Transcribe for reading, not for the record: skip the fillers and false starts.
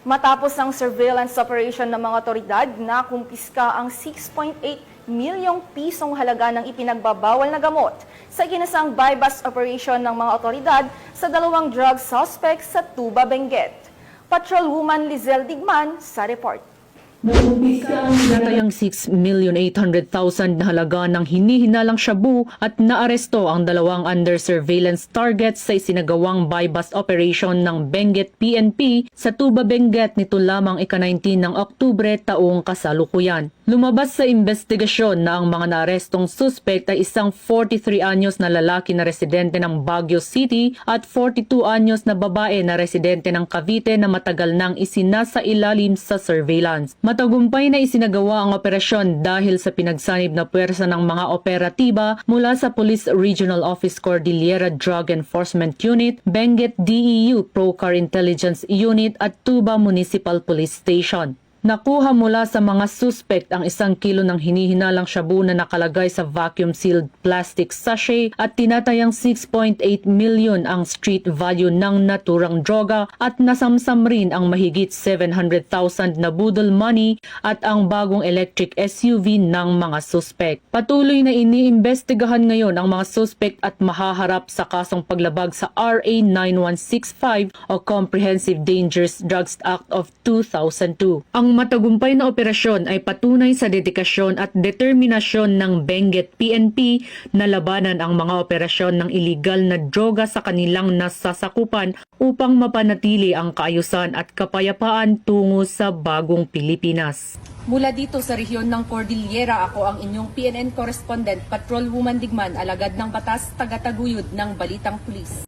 Matapos ang surveillance operation ng mga otoridad, nakumpiska ang 6.8 milyong pisong halaga ng ipinagbabawal na gamot sa ikinasang buy-bust operation ng mga otoridad sa dalawang drug suspects sa Tuba, Benguet. Patrolwoman Lizelle Digman sa report. Natayang 6,800,000 na halaga ng hinihinalang shabu at naaresto ang dalawang under surveillance targets sa isinagawang buy-bust operation ng Benguet PNP sa Tuba, Benguet nito lamang ika-19 ng Oktubre taong kasalukuyan. Lumabas sa investigasyon na ang mga naarestong suspect ay isang 43 anyos na lalaki na residente ng Baguio City at 42 anyos na babae na residente ng Cavite na matagal nang isinasailalim sa surveillance. Matagumpay na isinagawa ang operasyon dahil sa pinagsanib na puwersa ng mga operatiba mula sa Police Regional Office Cordillera Drug Enforcement Unit, Benguet DEU Procar Intelligence Unit at Tuba Municipal Police Station. Nakuha mula sa mga suspect ang 1 kilo ng hinihinalang shabu na nakalagay sa vacuum-sealed plastic sachet at tinatayang 6.8 million ang street value ng naturang droga at nasamsam rin ang mahigit 700,000 na budol money at ang bagong electric SUV ng mga suspect. Patuloy na iniimbestigahan ngayon ang mga suspect at mahaharap sa kasong paglabag sa RA 9165 o Comprehensive Dangerous Drugs Act of 2002. Ang matagumpay na operasyon ay patunay sa dedikasyon at determinasyon ng Benguet PNP na labanan ang mga operasyon ng iligal na droga sa kanilang nasasakupan upang mapanatili ang kaayusan at kapayapaan tungo sa bagong Pilipinas. Mula dito sa rehiyon ng Cordillera, ako ang inyong PNN correspondent, Patrolwoman Digman, alagad ng batas, tagataguyod ng Balitang Pulis.